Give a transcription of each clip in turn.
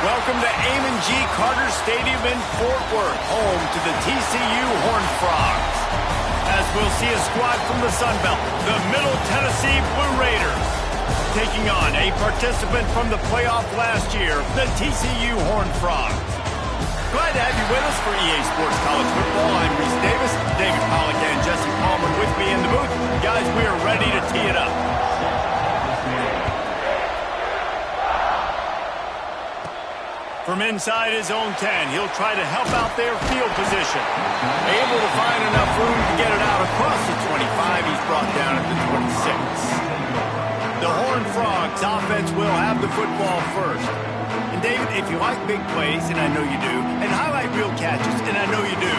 Welcome to Amon G. Carter Stadium in Fort Worth, home to the TCU Horned Frogs. As we'll see a squad from the Sun Belt, the Middle Tennessee Blue Raiders, taking on a participant from the playoff last year, the TCU Horned Frogs. Glad to have you with us for EA Sports College Football. I'm Reese Davis, David Pollack and Jesse Palmer with me in the booth. Guys, we are ready to tee it up. From inside his own 10, he'll try to help out their field position. Able to find enough room to get it out across the 25. He's brought down at the 26. The Horned Frogs offense will have the football first. And David, if you like big plays, and I know you do, and highlight real catches, and I know you do,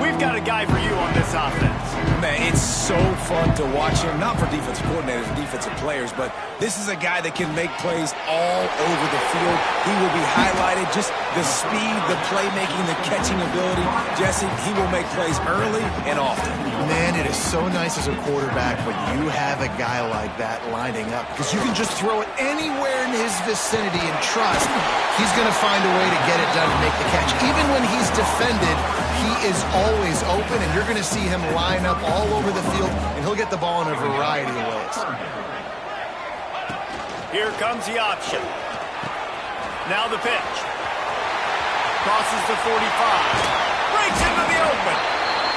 we've got a guy for you on this offense. Man, it's so fun to watch him, not for defensive coordinators and defensive players, but this is a guy that can make plays all over the field. He will be highlighted, just the speed, the playmaking, the catching ability. Jesse, he will make plays early and often. Man, it is so nice as a quarterback when you have a guy like that lining up, because you can just throw it anywhere in his vicinity and trust he's going to find a way to get it done and make the catch. Even when he's defended, he is always open, and you're going to see him line up all over the field, and he'll get the ball in a variety of ways. Here comes the option. Now the pitch. Crosses the 45. Breaks into the open.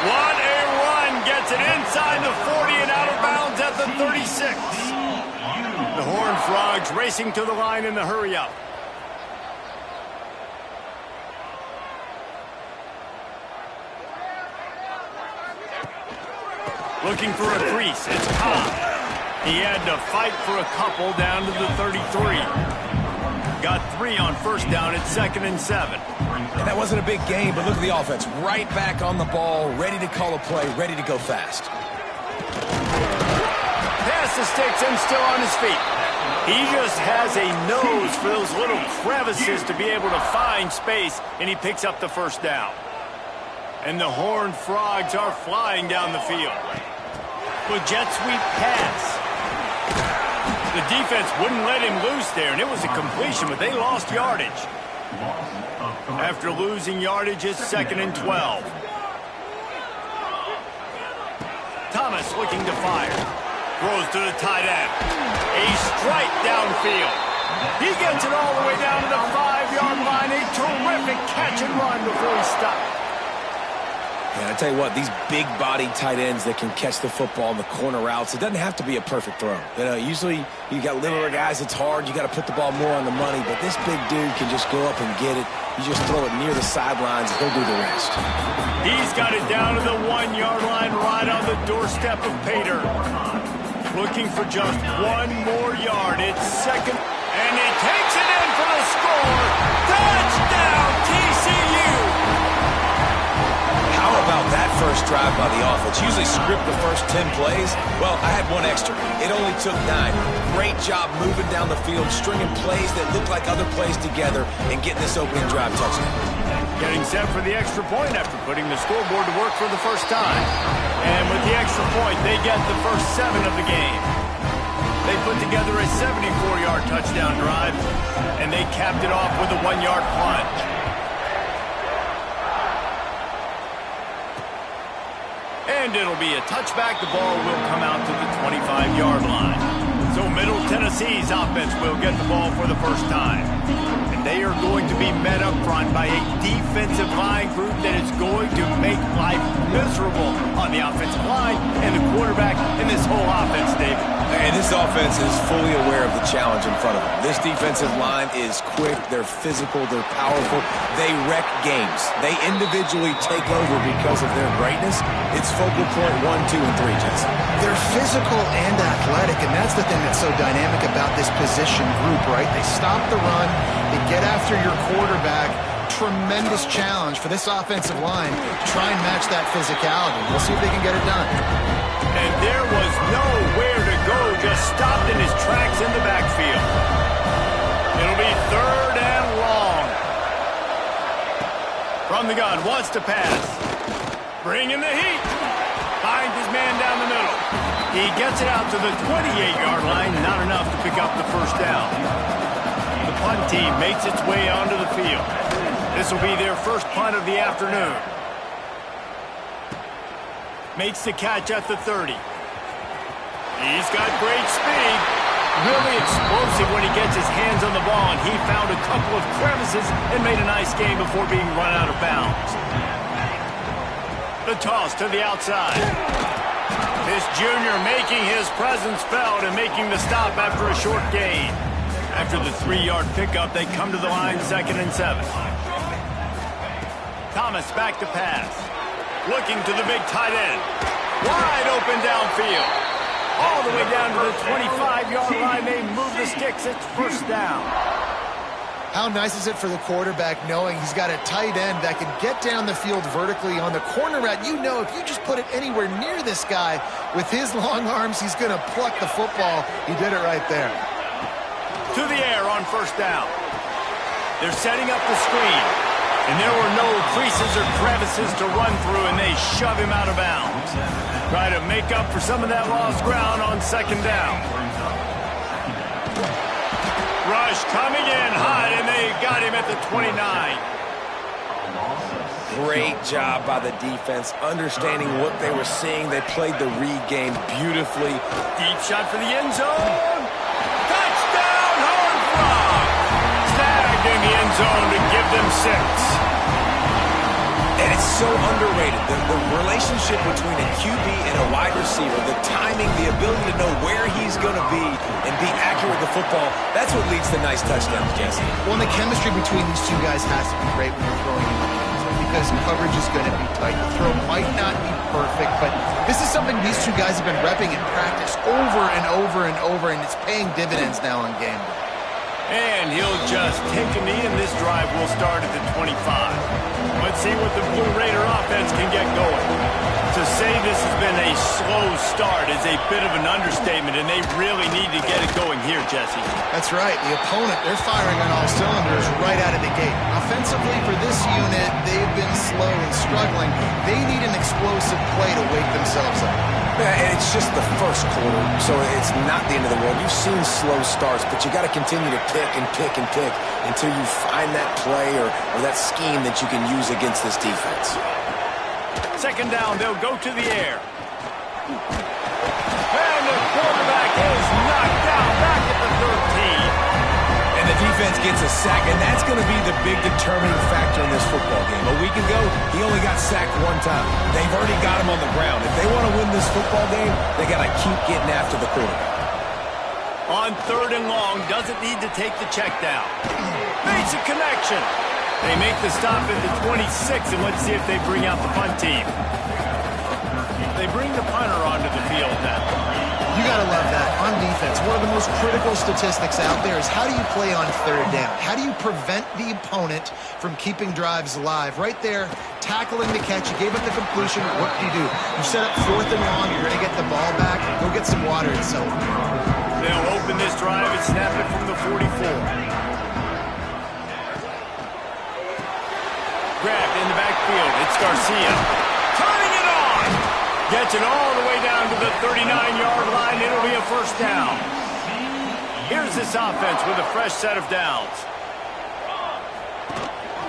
What a run. Gets it inside the 40 and out of bounds at the 36. The Horned Frogs racing to the line in the hurry-up. Looking for a crease. It's Cobb. He had to fight for a couple down to the 33. Got 3 on first down at 2nd and 7. And that wasn't a big game, but look at the offense. Right back on the ball, ready to call a play, ready to go fast. Pass the sticks and still on his feet. He just has a nose for those little crevices to be able to find space, and he picks up the first down. And the Horned Frogs are flying down the field. With jet sweep pass. The defense wouldn't let him loose there, and it was a completion, but they lost yardage. After losing yardage, it's 2nd and 12. Thomas looking to fire. Throws to the tight end. A strike downfield. He gets it all the way down to the 5-yard line. A terrific catch and run before he stopped. And I tell you what, these big-bodied tight ends that can catch the football in the corner routes, it doesn't have to be a perfect throw. You know, usually you got littler guys, it's hard. You got to put the ball more on the money, but this big dude can just go up and get it. You just throw it near the sidelines, and he'll do the rest. He's got it down to the 1-yard line right on the doorstep of Pater. Looking for just 1 more yard. It's 2nd, and he takes it in for the score. Touchdown, TCU! How about that first drive by the offense? Usually script the first 10 plays. Well, I had 1 extra. It only took 9. Great job moving down the field, stringing plays that look like other plays together, and getting this opening drive touchdown. Getting set for the extra point after putting the scoreboard to work for the first time. And with the extra point, they get the first 7 of the game. They put together a 74-yard touchdown drive, and they capped it off with a 1-yard plunge. And it'll be a touchback. The ball will come out to the 25-yard line. So Middle Tennessee's offense will get the ball for the first time. And they are going to be met up front by a defensive line group that is going to make life miserable on the offensive line and the quarterback in this whole offense, David. And this offense is fully aware of the challenge in front of them. This defensive line is quick, they're physical, they're powerful, they wreck games. They individually take over because of their greatness. It's focal point 1, 2, and 3, Jesse. They're physical and athletic, and that's the thing that's so dynamic about this position group, right? They stop the run, they get after your quarterback. Tremendous challenge for this offensive line to try and match that physicality. We'll see if they can get it done. And there was nowhere to go, just stopped in his tracks in the backfield. It'll be 3rd and long. From the gun, wants to pass. Bringing the heat. Finds his man down the middle. He gets it out to the 28-yard line, not enough to pick up the first down. The punt punt team makes its way onto the field. This will be their first punt of the afternoon. Makes the catch at the 30. He's got great speed. Really explosive when he gets his hands on the ball, and he found a couple of crevices and made a nice game before being run out of bounds. The toss to the outside. This junior making his presence felt and making the stop after a short gain. After the 3-yard pickup, they come to the line 2nd and 7. Thomas back to pass. Looking to the big tight end. Wide open downfield. All the way down to the 25-yard line. They move the sticks. It's first down. How nice is it for the quarterback knowing he's got a tight end that can get down the field vertically on the corner route? You know if you just put it anywhere near this guy with his long arms, he's going to pluck the football. He did it right there. To the air on first down. They're setting up the screen. And there were no creases or crevices to run through, and they shove him out of bounds. Try to make up for some of that lost ground on 2nd down. Rush coming in hot, and they got him at the 29. Great job by the defense, understanding what they were seeing. They played the read game beautifully. Deep shot for the end zone. Touchdown, Horned Frog. Snagged in the end zone to give them 6. And it's so underrated. The relationship between a QB and a wide receiver, the timing, the ability to know where he's going to be and be accurate with the football, that's what leads to nice touchdowns, Jesse. Well, and the chemistry between these two guys has to be great when you're throwing in the end zone because coverage is going to be tight. The throw might not be perfect, but this is something these two guys have been repping in practice over and over and over, and it's paying dividends now on game day. And he'll just take a knee, and this drive will start at the 25. Let's see what the Blue Raider offense can get going. To say this has been a slow start is a bit of an understatement, and they really need to get it going here, Jesse. That's right. The opponent, they're firing on all cylinders right out of the gate. Offensively, for this unit, they've been slow and struggling. They need an explosive play to wake themselves up. And it's just the first quarter, so it's not the end of the world. You've seen slow starts, but you got to continue to pick and pick and pick until you find that play or that scheme that you can use against this defense. 2nd down, they'll go to the air. And the quarterback is knocked down back at the 13. And the defense gets a sack, and that's going to be the big determining factor in this football game. A week ago, he only got sacked 1 time. They've already got him on the ground. If they want to win this football game, they got to keep getting after the quarterback. On 3rd and long, doesn't need to take the check down. Makes a connection. They make the stop at the 26, and let's see if they bring out the punt team. They bring the punter onto the field now. You got to love that. On defense, one of the most critical statistics out there is how do you play on 3rd down? How do you prevent the opponent from keeping drives alive? Right there, tackling the catch. You gave up the completion. What do? You set up 4th and long. You're going to get the ball back. Go get some water and celebrate. They'll open this drive and snap it from the 44. Grabbed in the backfield. It's Garcia. Turning it on. Gets it all the way down to the 39-yard line. It'll be a first down. Here's this offense with a fresh set of downs.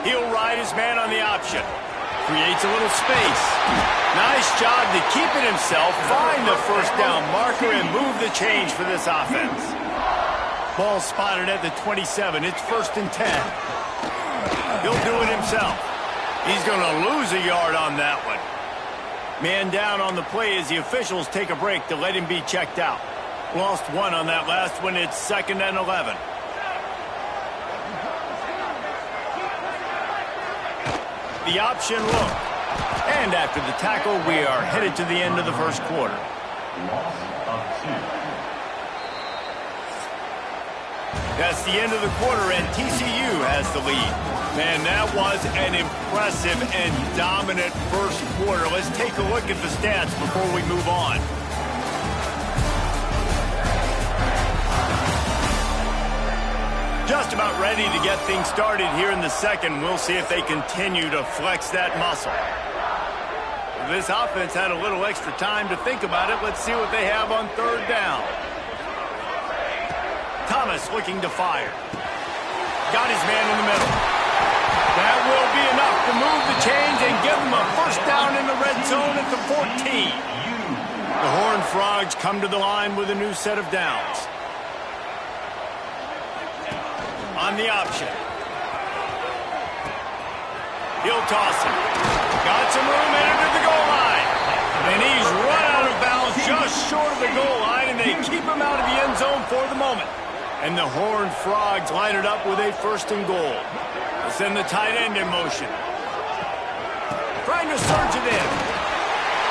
He'll ride his man on the option. Creates a little space. Nice job to keep it himself, find the first down marker, and move the change for this offense. Ball spotted at the 27. It's 1st and 10. He'll do it himself. He's going to lose a yard on that one. Man down on the play as the officials take a break to let him be checked out. Lost 1 on that last one. It's 2nd and 11. The option look. And after the tackle, we are headed to the end of the first quarter. Loss of 2. That's the end of the quarter, and TCU has the lead. Man, that was an impressive and dominant first quarter. Let's take a look at the stats before we move on. Just about ready to get things started here in the second. We'll see if they continue to flex that muscle. This offense had a little extra time to think about it. Let's see what they have on 3rd down. Thomas looking to fire. Got his man in the middle. That will be enough to move the chains and give them a first down in the red zone at the 14. The Horned Frogs come to the line with a new set of downs. On the option. He'll toss it. Got some room headed to the goal line. And he's run out of bounds just short of the goal line, and they keep him out of the end zone for the moment. And the Horned Frogs line it up with a first and goal. They'll send the tight end in motion. Trying to surge it in.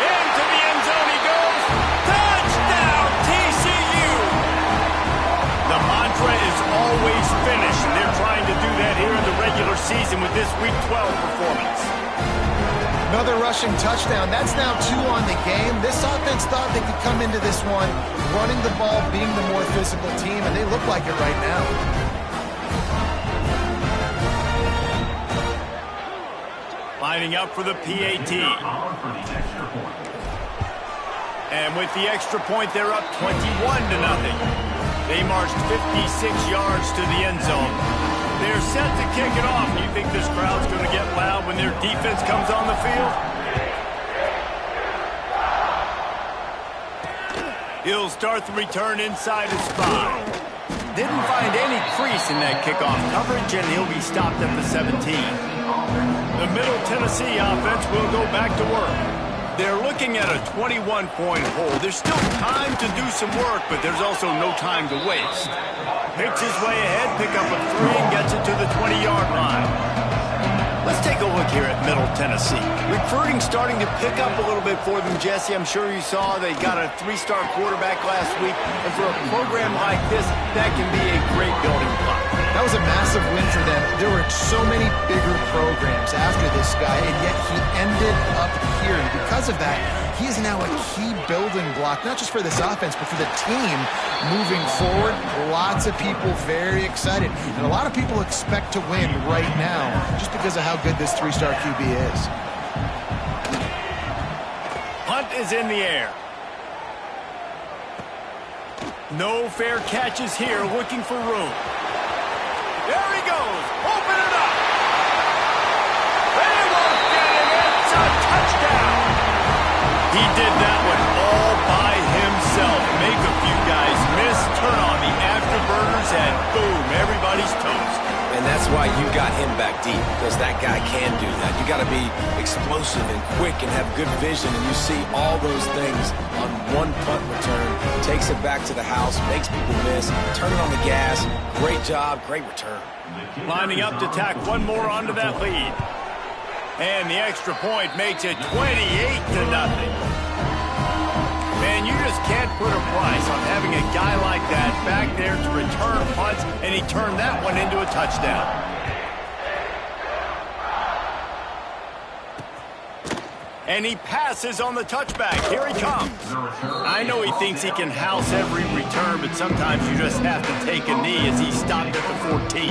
Into the end zone he goes. Touchdown, TCU! The mantra is always finish, and they're trying to do that here in the regular season with this Week 12 performance. Another rushing touchdown. That's now 2 on the game. This offense thought they could come into this one running the ball, being the more physical team, and they look like it right now. Lining up for the PAT. And with the extra point, they're up 21-0. They marched 56 yards to the end zone. They're set to kick it off. Do you think this crowd's going to get loud when their defense comes on the field? He'll start the return inside his 5. Didn't find any crease in that kickoff coverage, and he'll be stopped at the 17. The Middle Tennessee offense will go back to work. They're looking at a 21-point hold. There's still time to do some work, but there's also no time to waste. Picks his way ahead, pick up a 3, and gets it to the 20-yard line. Let's take a look here at Middle Tennessee. Recruiting starting to pick up a little bit for them, Jesse. I'm sure you saw they got a 3-star quarterback last week, and for a program like this, that can be a great building block. That was a massive win for them. There were so many bigger programs after this guy, and yet he ended up here. And because of that, he is now a key building block, not just for this offense, but for the team moving forward. Lots of people very excited. And a lot of people expect to win right now just because of how good this 3-star QB is. Punt is in the air. No fair catches here, looking for room. There he goes. Open it up. They won't get him. It's a touchdown. He did that one all by himself. Make a few guys miss, turn on the afterburners, and boom, everybody's toast. And that's why you got him back deep, because that guy can do that. You got to be explosive and quick and have good vision, and you see all those things on one punt return. Takes it back to the house, makes people miss, turn it on the gas. Great job, great return. Lining up to tack one more onto that lead. And the extra point makes it 28-0. Man, you just can't put a price on having a guy like that back there to return punts, and he turned that one into a touchdown. And he passes on the touchback. Here he comes. I know he thinks he can house every return, but sometimes you just have to take a knee as he stopped at the 14.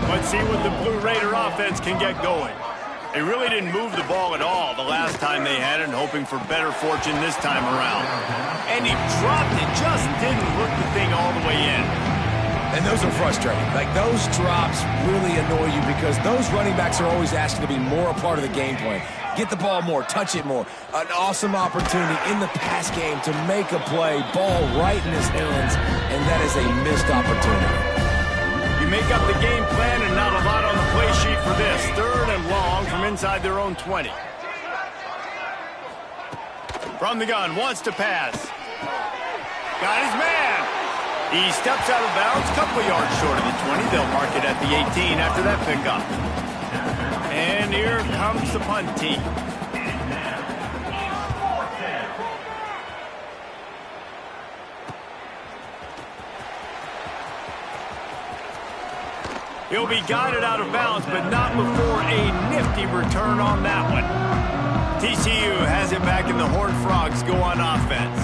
Let's see what the Blue Raider offense can get going. They really didn't move the ball at all the last time they had it, hoping for better fortune this time around. And he dropped it, just didn't hook the thing all the way in. And those are frustrating. Like, those drops really annoy you because those running backs are always asking to be more a part of the game plan. Get the ball more, touch it more. An awesome opportunity in the pass game to make a play, ball right in his hands, and that is a missed opportunity. You make up the game plan and not a lot on the play sheet for this. 3rd and long from inside their own 20. From the gun, wants to pass. Got his man. He steps out of bounds, couple yards short of the 20. They'll mark it at the 18 after that pickup. And here comes the punt team. He'll be guided out of bounds, but not before a nifty return on that one. TCU has it back, and the Horned Frogs go on offense.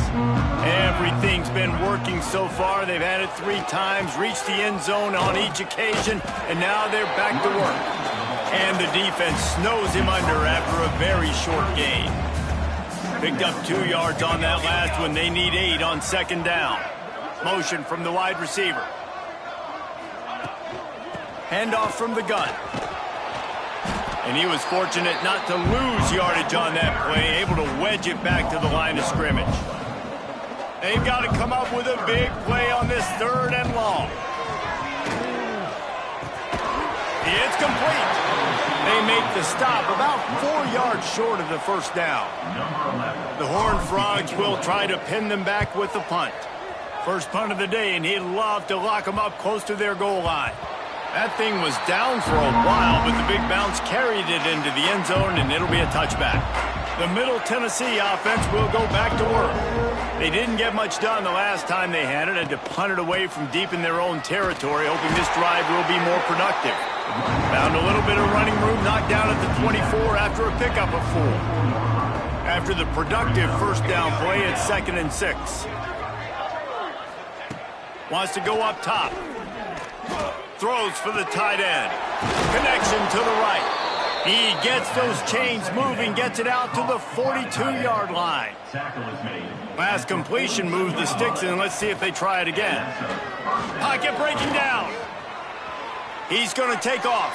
Everything's been working so far. They've had it 3 times, reached the end zone on each occasion, and now they're back to work. And the defense snows him under after a very short gain. Picked up 2 yards on that last one. They need 8 on 2nd down. Motion from the wide receiver. Handoff from the gun. And he was fortunate not to lose yardage on that play, able to wedge it back to the line of scrimmage. They've got to come up with a big play on this 3rd and long. It's complete. They make the stop about 4 yards short of the first down. The Horned Frogs will try to pin them back with the punt. First punt of the day, and he'd love to lock them up close to their goal line. That thing was down for a while, but the big bounce carried it into the end zone, and it'll be a touchback. The Middle Tennessee offense will go back to work. They didn't get much done the last time they had it, and to punt it away from deep in their own territory, hoping this drive will be more productive. Found a little bit of running room, knocked down at the 24 after a pickup of 4. After the productive first down play, it's 2nd and 6. Wants to go up top. Throws for the tight end. Connection to the right. He gets those chains moving, gets it out to the 42-yard line. Last completion moves the sticks in. Let's see if they try it again. Pocket breaking down. He's going to take off.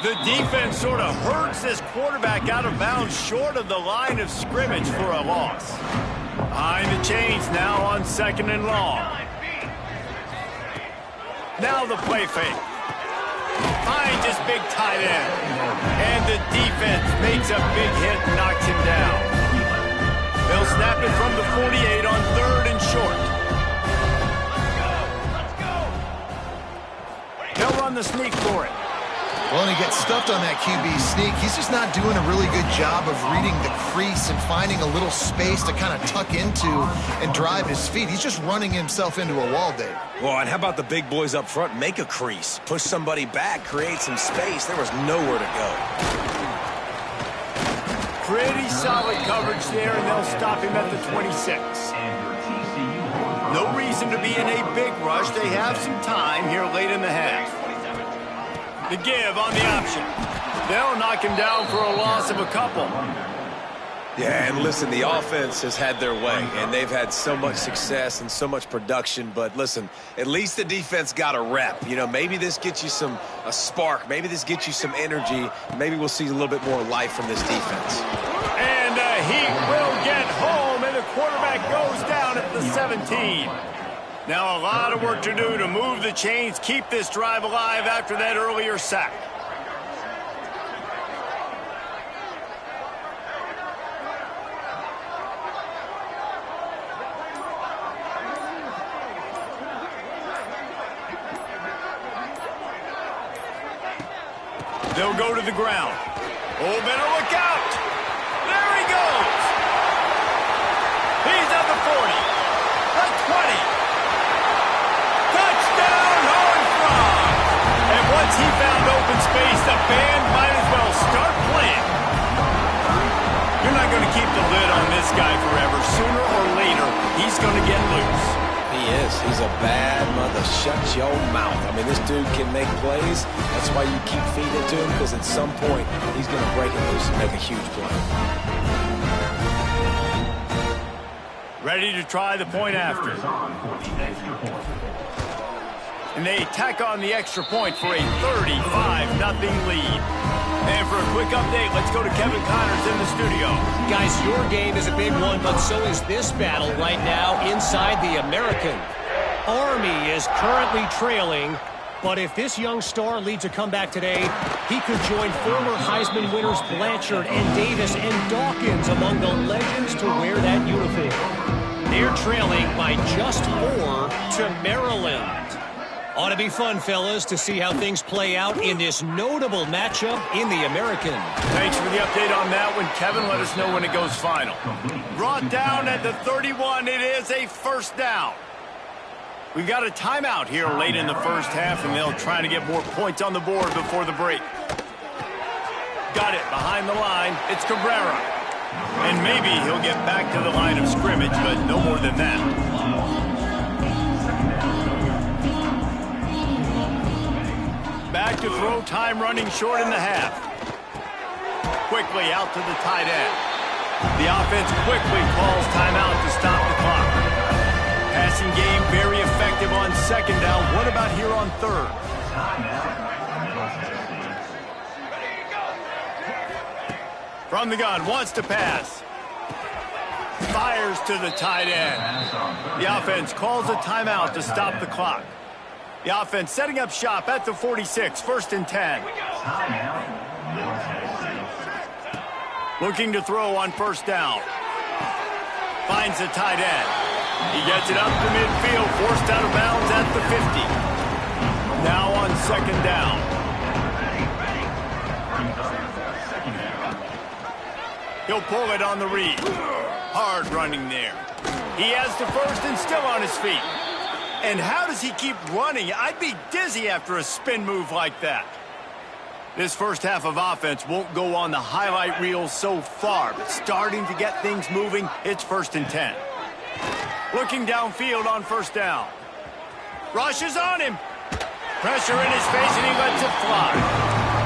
The defense sort of hurts this quarterback out of bounds short of the line of scrimmage for a loss. Behind the chains now on 2nd and long. Now the play fake. Finds his big tight end. And the defense makes a big hit and knocks him down. They'll snap it from the 48 on 3rd and short. They'll run the sneak for it. Well, and he gets stuffed on that QB sneak. He's just not doing a really good job of reading the crease and finding a little space to kind of tuck into and drive his feet. He's just running himself into a wall, Dave. Well, and how about the big boys up front? Make a crease. Push somebody back. Create some space. There was nowhere to go. Pretty solid coverage there, and they'll stop him at the 26. No reason to be in a big rush. They have some time here late in the half. The give on the option. They'll knock him down for a loss of a couple. Yeah, and listen, the offense has had their way, and they've had so much success and so much production. But listen, at least the defense got a rep. You know, maybe this gets you a spark. Maybe this gets you some energy. Maybe we'll see a little bit more life from this defense. And he will get home, and the quarterback goes down at the 17. Now a lot of work to do to move the chains, keep this drive alive after that earlier sack. They'll go to the ground. Oh, better look out. There he goes. He's at the 40, the 20. Touchdown, Horned Frogs. And once he found open space, the band might as well start playing. You're not going to keep the lid on this guy forever. Sooner or later, he's going to get loose. He is. He's a bad mother. Shut your mouth. I mean, this dude can make plays. That's why you keep feeding it to him, because at some point, he's going to break it loose and make a huge play. Ready to try the point after. And they tack on the extra point for a 35-0 lead. And for a quick update, let's go to Kevin Connors in the studio. Guys, your game is a big one, but so is this battle right now inside the American. Army is currently trailing, but if this young star leads a comeback today, he could join former Heisman winners Blanchard and Davis and Dawkins among the legends to wear that uniform. They're trailing by just 4 to Maryland. Ought to be fun, fellas, to see how things play out in this notable matchup in the American. Thanks for the update on that one, Kevin. Let us know when it goes final. Brought down at the 31. It is a first down. We've got a timeout here late in the first half, and they'll try to get more points on the board before the break. Got it behind the line. It's Cabrera. And maybe he'll get back to the line of scrimmage, but no more than that. Back to throw, time running short in the half. Quickly out to the tight end. The offense quickly calls timeout to stop the clock. Passing game very effective on second down. What about here on third? From the gun, wants to pass. Fires to the tight end. The offense calls a timeout to stop the clock. The offense setting up shop at the 46, 1st and 10. Looking to throw on 1st down. Finds the tight end. He gets it up to midfield, forced out of bounds at the 50. Now on 2nd down. He'll pull it on the read. Hard running there. He has the 1st and still on his feet. And how does he keep running? I'd be dizzy after a spin move like that. This first half of offense won't go on the highlight reel so far, but starting to get things moving, it's 1st and 10. Looking downfield on 1st down. Rushes on him. Pressure in his face, and he lets it fly.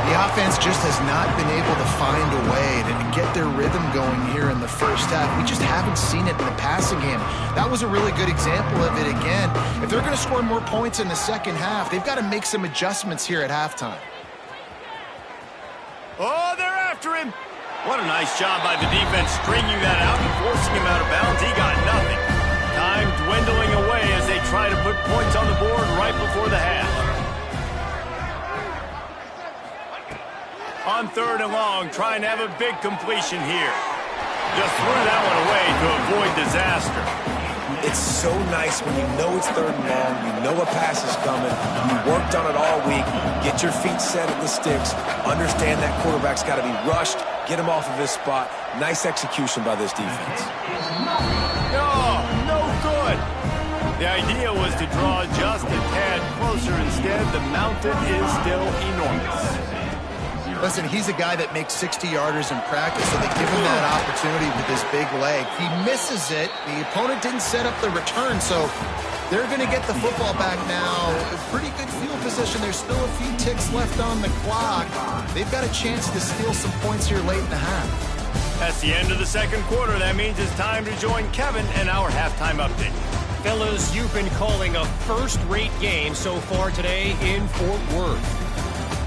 The offense just has not been able to find a way to get their rhythm going here in the first half. We just haven't seen it in the passing game. That was a really good example of it again. If they're going to score more points in the second half, they've got to make some adjustments here at halftime. Oh, they're after him. What a nice job by the defense stringing that out and forcing him out of bounds. He got nothing. Time dwindling away as they try to put points on the board right before the half. On 3rd and long, trying to have a big completion here. Just threw that one away to avoid disaster. It's so nice when you know it's 3rd and long, you know a pass is coming, you worked on it all week, get your feet set at the sticks, understand that quarterback's got to be rushed, get him off of his spot. Nice execution by this defense. No good. The idea was to draw just a tad closer. Instead, the mountain is still enormous. Listen, he's a guy that makes 60-yarders in practice, so they give him that opportunity with his big leg. He misses it. The opponent didn't set up the return, so they're going to get the football back now. A pretty good field position. There's still a few ticks left on the clock. They've got a chance to steal some points here late in the half. That's the end of the 2nd quarter. That means it's time to join Kevin and our halftime update. Fellas, you've been calling a first-rate game so far today in Fort Worth.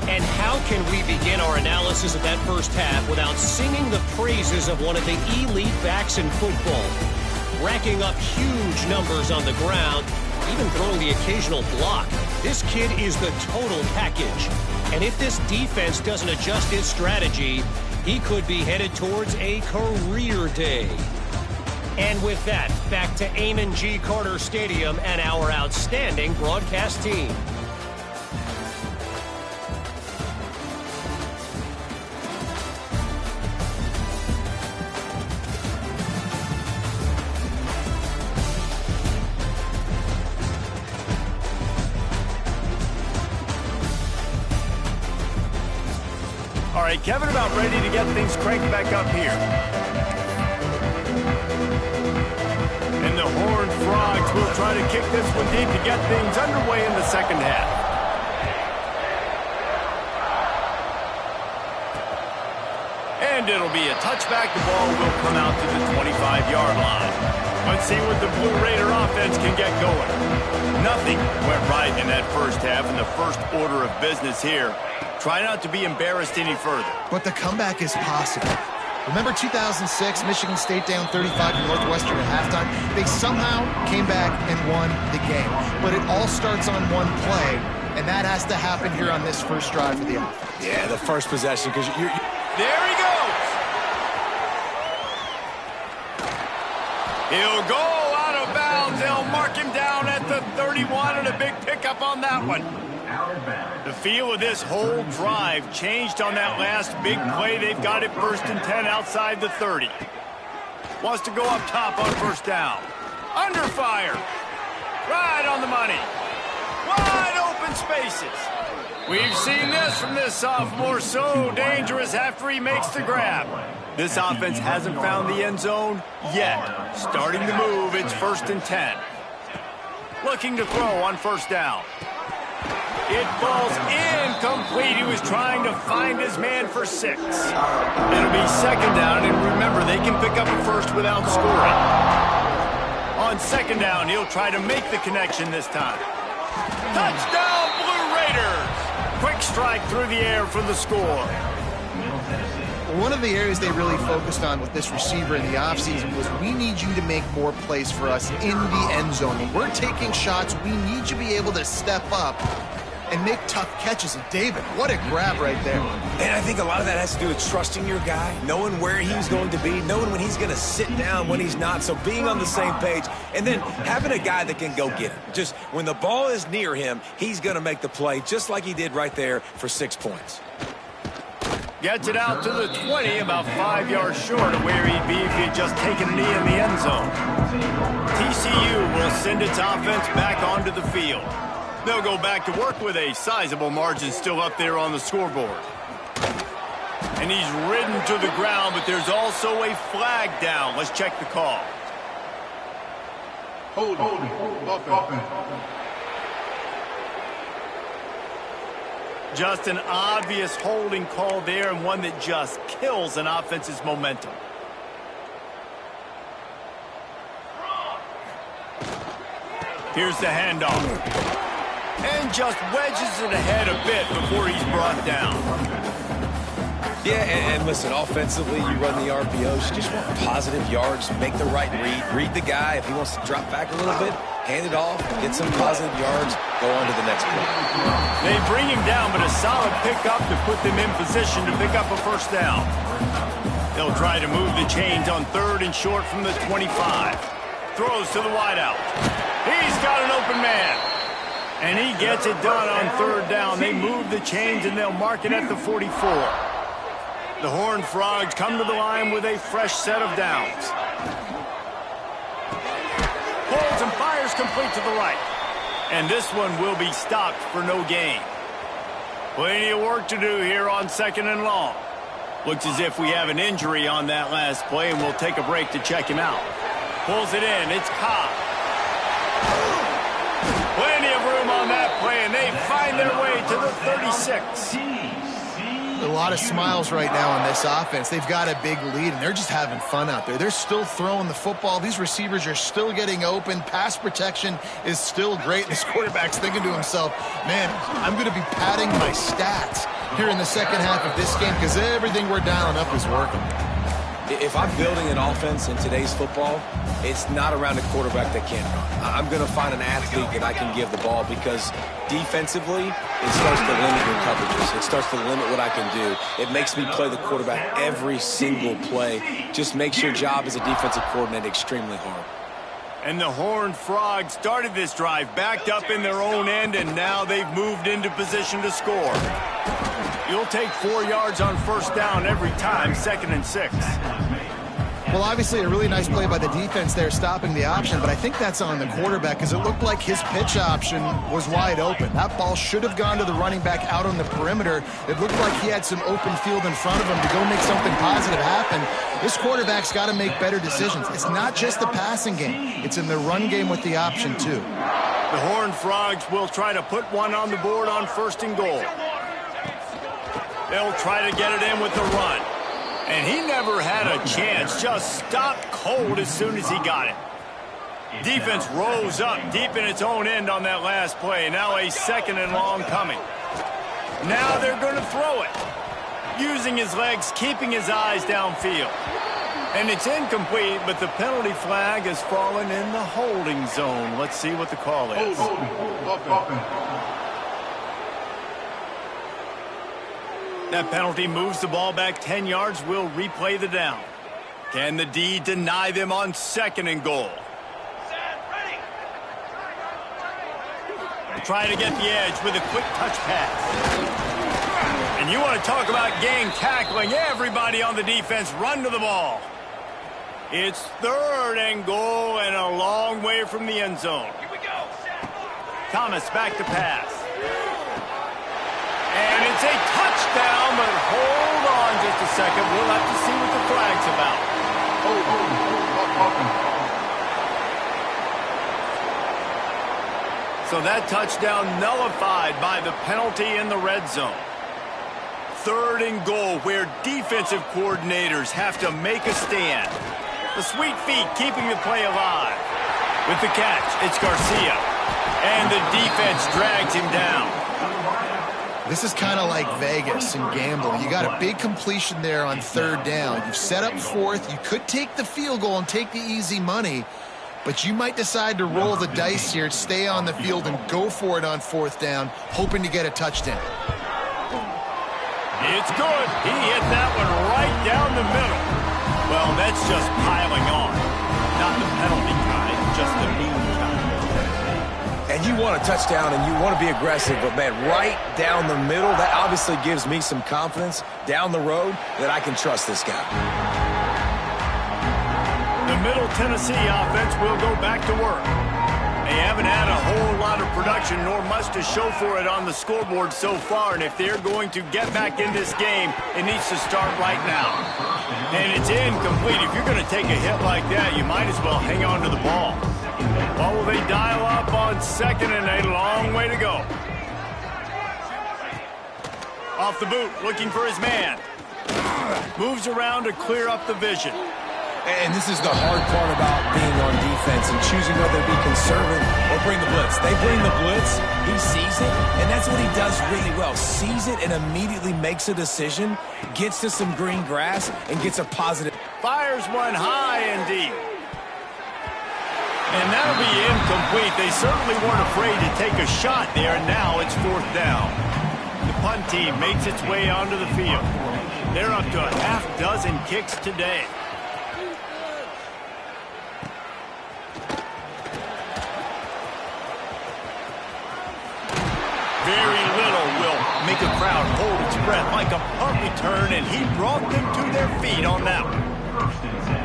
And how can we begin our analysis of that first half without singing the praises of one of the elite backs in football? Racking up huge numbers on the ground, even throwing the occasional block. This kid is the total package. And if this defense doesn't adjust its strategy, he could be headed towards a career day. And with that, back to Amon G. Carter Stadium and our outstanding broadcast team. All right, Kevin, about ready to get things cranked back up here. And the Horned Frogs will try to kick this one deep to get things underway in the second half. And it'll be a touchback. The ball will come out to the 25-yard line. Let's see what the Blue Raider offense can get going. Nothing went right in that first half, and the first order of business here. Try not to be embarrassed any further. But the comeback is possible. Remember 2006, Michigan State down 35 to Northwestern at halftime? They somehow came back and won the game. But it all starts on one play, and that has to happen here on this first drive for the offense. Yeah, the first possession, because you're... There he goes! He'll go out of bounds. They'll mark him down at the 31, and a big pickup on that one. The feel of this whole drive changed on that last big play. They've got it 1st and 10 outside the 30. Wants to go up top on 1st down. Under fire. Right on the money. Wide open spaces. We've seen this from this sophomore. So dangerous after he makes the grab. This offense hasn't found the end zone yet. Starting to move. It's 1st and 10. Looking to throw on 1st down. It falls incomplete. He was trying to find his man for 6. It'll be 2nd down, and remember, they can pick up a first without scoring. On 2nd down, he'll try to make the connection this time. Touchdown, Blue Raiders! Quick strike. strike through the air for the score. One of the areas they really focused on with this receiver in the offseason was we need you to make more plays for us in the end zone. When we're taking shots, we need you to be able to step up and make tough catches. And David, what a grab right there. And I think a lot of that has to do with trusting your guy, knowing where he's going to be, knowing when he's going to sit down, when he's not, so being on the same page, and then having a guy that can go get him. Just when the ball is near him, he's going to make the play just like he did right there for 6 points. Gets it out to the 20, about 5 yards short of where he'd be if he had just taken a knee in the end zone. TCU will send its offense back onto the field. They'll go back to work with a sizable margin still up there on the scoreboard. And he's ridden to the ground, but there's also a flag down. Let's check the call. Holding. Just an obvious holding call there, and one that just kills an offense's momentum. Here's the handoff. And just wedges it ahead a bit before he's brought down. Yeah, and listen, offensively, you run the RPOs. You just want positive yards, make the right read the guy. If he wants to drop back a little bit, hand it off, get some positive yards, go on to the next play. They bring him down, but a solid pickup to put them in position to pick up a first down. They'll try to move the chains on 3rd and short from the 25. Throws to the wideout. He's got an open man. And he gets it done on 3rd down. They move the chains, and they'll mark it at the 44. The Horned Frogs come to the line with a fresh set of downs. Pulls and fires complete to the right. And this one will be stopped for no gain. Plenty of work to do here on 2nd and long. Looks as if we have an injury on that last play, and we'll take a break to check him out. Pulls it in. It's Cobb. Plenty of room on that play, and they find their way to the 36. A lot of smiles right now on this offense. They've got a big lead, and they're just having fun out there. They're still throwing the football. These receivers are still getting open. Pass protection is still great. This quarterback's thinking to himself, man, I'm going to be padding my stats here in the second half of this game because everything we're dialing up is working. If I'm building an offense in today's football, it's not around a quarterback that can't run. I'm going to find an athlete that I can give the ball because defensively, it starts to limit your coverages. It starts to limit what I can do. It makes me play the quarterback every single play. Just makes your job as a defensive coordinator extremely hard. And the Horned Frogs started this drive backed up in their own end, and now they've moved into position to score. You'll take 4 yards on 1st down every time, 2nd and 6. Well, obviously a really nice play by the defense there stopping the option, but I think that's on the quarterback because it looked like his pitch option was wide open. That ball should have gone to the running back out on the perimeter. It looked like he had some open field in front of him to go make something positive happen. This quarterback's got to make better decisions. It's not just the passing game. It's in the run game with the option, too. The Horned Frogs will try to put one on the board on 1st and goal. They'll try to get it in with the run. And he never had a chance, just stopped cold as soon as he got it. Defense rose up deep in its own end on that last play. Now a 2nd and long coming. Now they're going to throw it. Using his legs, keeping his eyes downfield. And it's incomplete, but the penalty flag has fallen in the holding zone. Let's see what the call is. That penalty moves the ball back 10 yards. We'll replay the down. Can the D deny them on 2nd and goal? Try to get the edge with a quick touch pass. And you want to talk about gang tackling. Everybody on the defense run to the ball. It's 3rd and goal and a long way from the end zone. Here we go. Thomas back to pass. And it's a touchdown, but hold on just a second. We'll have to see what the flag's about. So that touchdown nullified by the penalty in the red zone. 3rd and goal, where defensive coordinators have to make a stand. The sweet feet keeping the play alive. With the catch, it's Garcia. And the defense drags him down. This is kind of like Vegas and gambling. You got a big completion there on 3rd down. You've set up 4th. You could take the field goal and take the easy money, but you might decide to roll the dice here, stay on the field, and go for it on 4th down, hoping to get a touchdown. It's good. He hit that one right down the middle. Well, that's just piling on. Not the penalty kind, just the mean kind. And you want a touchdown and you want to be aggressive, but, man, right down the middle, that obviously gives me some confidence down the road that I can trust this guy. The Middle Tennessee offense will go back to work. They haven't had a whole lot of production nor much to show for it on the scoreboard so far, and if they're going to get back in this game, it needs to start right now. And it's incomplete. If you're going to take a hit like that, you might as well hang on to the ball. What will they dial up on 2nd and a long way to go? Off the boot, looking for his man. Moves around to clear up the vision. And this is the hard part about being on defense and choosing whether to be conservative or bring the blitz. They bring the blitz, he sees it, and that's what he does really well. Sees it and immediately makes a decision, gets to some green grass, and gets a positive. Fires one high and deep. And that'll be incomplete. They certainly weren't afraid to take a shot there, and now it's 4th down. The punt team makes its way onto the field. They're up to a half dozen kicks today. Very little will make a crowd hold its breath like a punt return, and he brought them to their feet on that one.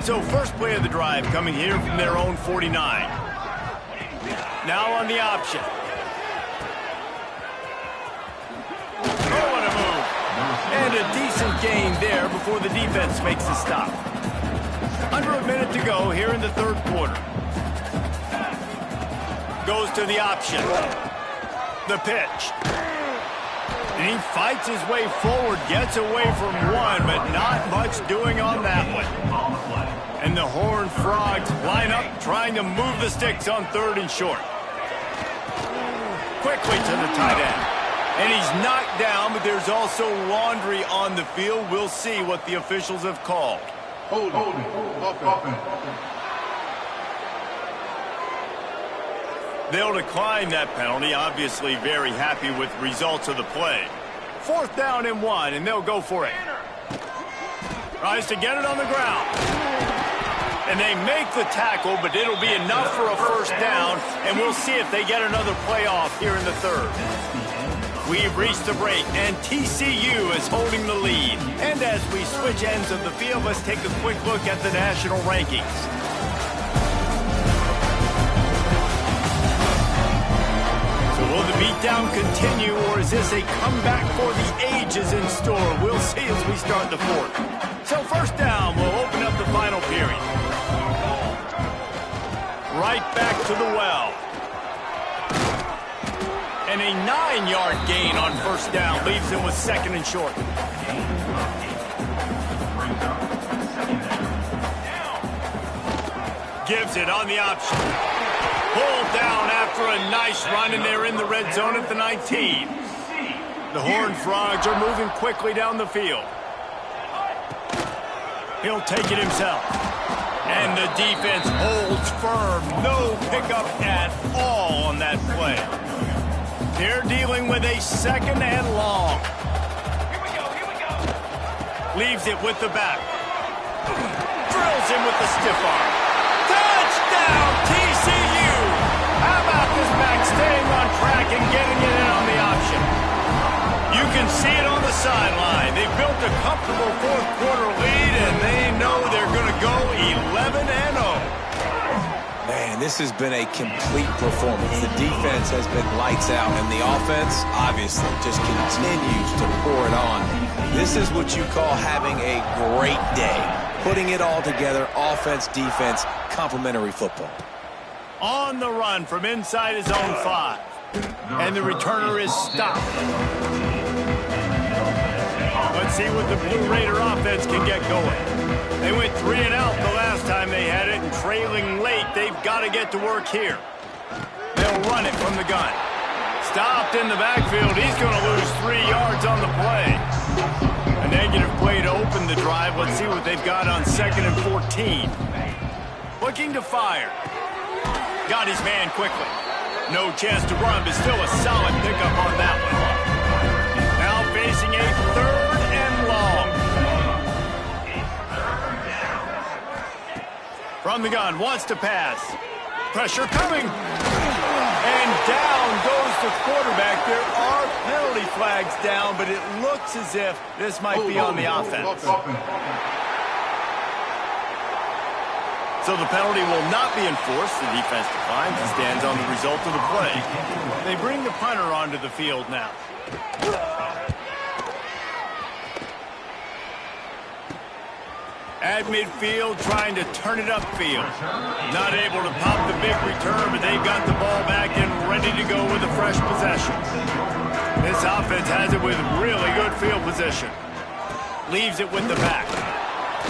So first play of the drive coming here from their own 49. Now on the option. Oh, what a move. And a decent gain there before the defense makes the stop. Under a minute to go here in the 3rd quarter. Goes to the option. The pitch. And he fights his way forward, gets away from one, but not much doing on that one. And the Horned Frogs line up, trying to move the sticks on 3rd and short. Quickly to the tight end. And he's knocked down, but there's also laundry on the field. We'll see what the officials have called. Hold it. They'll decline that penalty, obviously very happy with the results of the play. 4th down and 1, and they'll go for it. Tries to get it on the ground. And they make the tackle, but it'll be enough for a 1st down, and we'll see if they get another play off here in the 3rd. We've reached the break, and TCU is holding the lead. And as we switch ends of the field, let's take a quick look at the national rankings. Will the beatdown continue, or is this a comeback for the ages in store? We'll see as we start the 4th. So 1st down, we'll open up the final period. Right back to the well. And a 9-yard gain on 1st down leaves him with 2nd and short. Gives it on the option. Pulled down after a nice run, and they're in the red zone at the 19. The Horned Frogs are moving quickly down the field. He'll take it himself. And the defense holds firm. No pickup at all on that play. They're dealing with a 2nd and long. Here we go. Leaves it with the back. Drills him with the stiff arm. Touchdown, TCU! How about this back staying on track and getting it in on the option? You can see it on the sideline. They built a comfortable 4th quarter lead, and they know they're going to go 11-0. Man, this has been a complete performance. The defense has been lights out, and the offense, obviously, just continues to pour it on. This is what you call having a great day. Putting it all together, offense, defense, complementary football. On the run from inside his own 5. And the returner is stopped. Let's see what the Blue Raider offense can get going. They went 3 and out the last time they had it, and trailing late, they've got to get to work here. They'll run it from the gun. Stopped in the backfield. He's going to lose 3 yards. let's see what they've got on 2nd and 14. Looking to fire. Got his man quickly. No chance to run, but still a solid pickup on that one. Now facing a 3rd and long. From the gun, wants to pass. Pressure coming. And down goes the quarterback. There are penalty flags down, but it looks as if this might be on the offense. So the penalty will not be enforced. The defense declines and stands on the result of the play. They bring the punter onto the field now. At midfield, trying to turn it upfield. Not able to pop the big return, but they've got the ball back and ready to go with a fresh possession. This offense has it with really good field position. Leaves it with the back.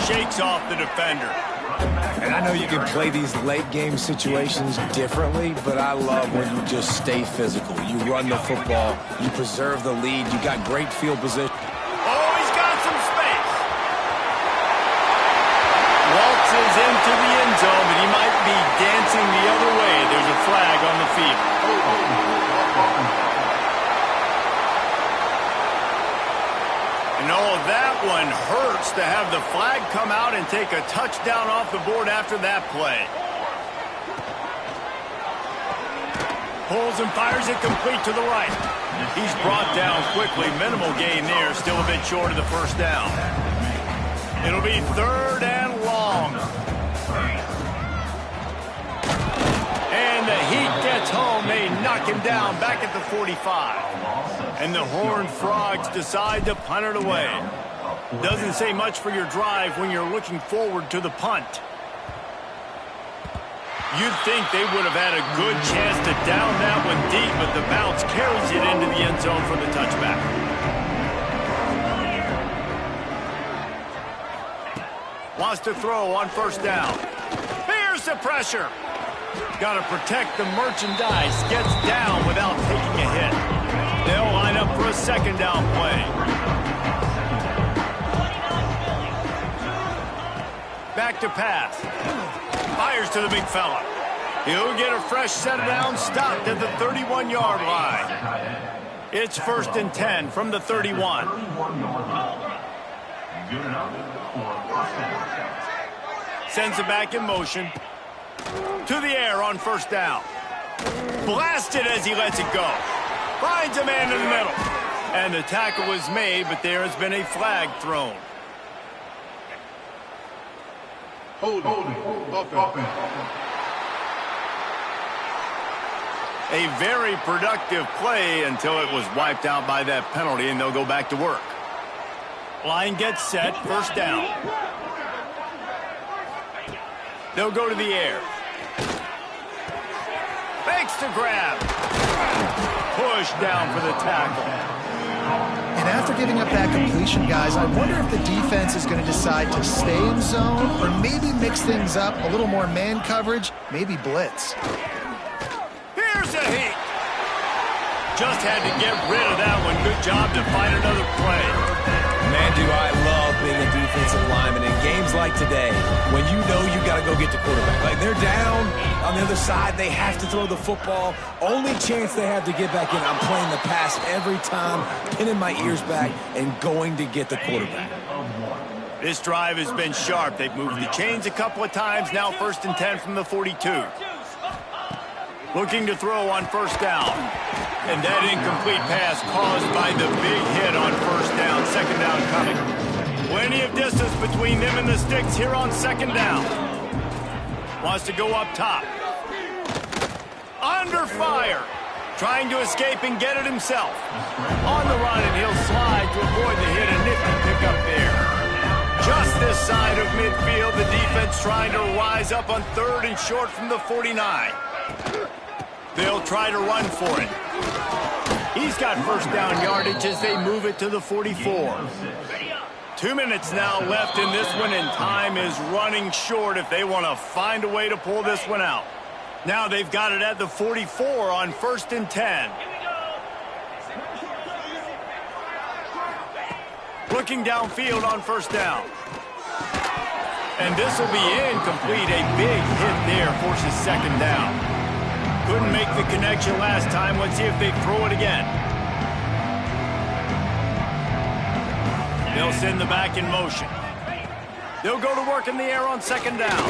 Shakes off the defender. And I know you can play these late game situations differently, but I love when you just stay physical. You run the football, you preserve the lead, you got great field position. Oh, he's got some space. Waltzes into the end zone, but he might be dancing the other way. There's a flag on the field. And oh, that one hurts to have the flag come out and take a touchdown off the board after that play. Pulls and fires it complete to the right. He's brought down quickly. Minimal gain there. Still a bit short of the first down. It'll be 3rd and long. And the heat gets home. They knock him down back at the 45. And the Horned Frogs decide to punt it away. Doesn't say much for your drive when you're looking forward to the punt. You'd think they would have had a good chance to down that one deep, but the bounce carries it into the end zone for the touchback. Wants to throw on 1st down. Bears the pressure. Got to protect the merchandise. Gets down without taking a hit. They'll line up for a 2nd down play. Back to pass. Fires to the big fella. He'll get a fresh set down, stopped at the 31-yard line. It's 1st and 10 from the 31. Sends it back in motion. To the air on 1st down. Blasted as he lets it go. Finds a man in the middle. And the tackle was made, but there has been a flag thrown. A very productive play until it was wiped out by that penalty, and they'll go back to work. Line gets set, 1st down. They'll go to the air. Fakes to grab. Push down for the tackle. And after giving up that completion, guys, I wonder if the defense is going to decide to stay in zone or maybe mix things up, a little more man coverage, maybe blitz. Here's a heat. Just had to get rid of that one. Good job to find another play. Man, do I love being a defensive lineman in games like today when you know you got to go get the quarterback. Like, they're down on the other side. They have to throw the football. Only chance they have to get back in. I'm playing the pass every time, pinning my ears back and going to get the quarterback. This drive has been sharp. They've moved the chains a couple of times. Now 1st and 10 from the 42. Looking to throw on 1st down. And that incomplete pass caused by the big hit on 1st down. 2nd down coming. Plenty of distance between them and the sticks here on 2nd down. Wants to go up top. Under fire. Trying to escape and get it himself. On the run, and he'll slide to avoid the hit. A nifty pickup there. Just this side of midfield, the defense trying to rise up on 3rd and short from the 49. They'll try to run for it. He's got 1st down yardage as they move it to the 44. 2 minutes now left in this one, and time is running short if they want to find a way to pull this one out. Now they've got it at the 44 on 1st and 10. Looking downfield on 1st down. And this will be incomplete. A big hit there forces second down. Couldn't make the connection last time. Let's see if they throw it again. They'll send the back in motion. They'll go to work in the air on second down.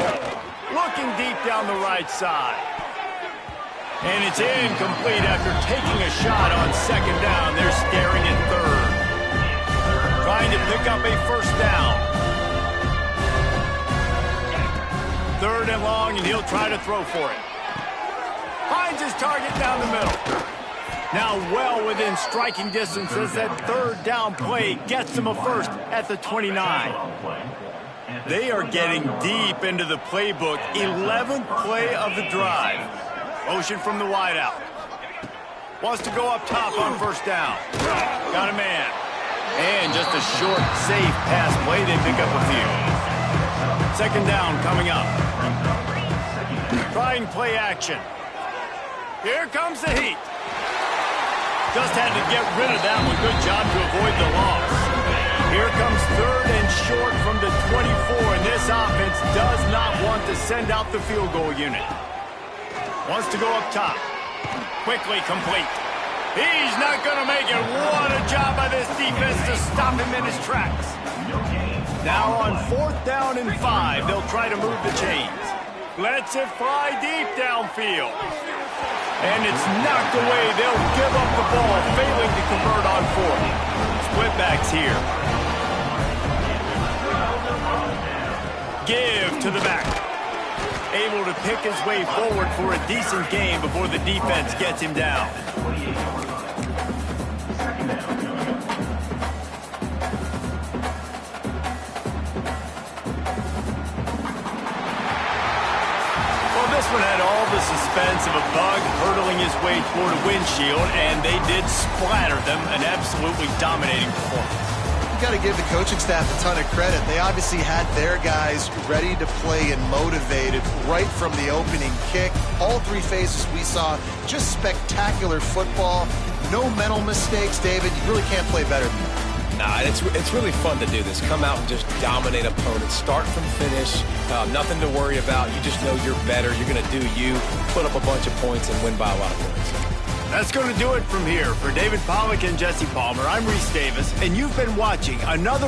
Looking deep down the right side. And it's incomplete after taking a shot on second down. They're staring at third. Trying to pick up a first down. Third and long, and he'll try to throw for it. Finds his target down the middle. Now well within striking distance as that third down play gets them a first at the 29. They are getting deep into the playbook. 11th play of the drive. Motion from the wideout. Wants to go up top on first down. Got a man. And just a short, safe pass play. They pick up a few. Second down coming up. Trying play action. Here comes the heat. Just had to get rid of that one. Good job to avoid the loss. Here comes third and short from the 24, and this offense does not want to send out the field goal unit. Wants to go up top. Quickly complete. He's not going to make it. What a job by this defense to stop him in his tracks. Now on fourth down and 5, they'll try to move the chains. Lets it fly deep downfield. And it's knocked away. They'll give up the ball, failing to convert on fourth. Split backs here. Give to the back. Able to pick his way forward for a decent gain before the defense gets him down. This one had all the suspense of a bug hurtling his way toward a windshield, and they did splatter them. An absolutely dominating performance. You got to give the coaching staff a ton of credit. They obviously had their guys ready to play and motivated right from the opening kick. All three phases we saw, just spectacular football. No mental mistakes, David. You really can't play better than that. Nah, it's really fun to do this. Come out and just dominate opponents. Start from finish. Nothing to worry about. You just know you're better. You're going to do you. Put up a bunch of points and win by a lot of points. That's going to do it from here. For David Pollack and Jesse Palmer, I'm Reese Davis, and you've been watching another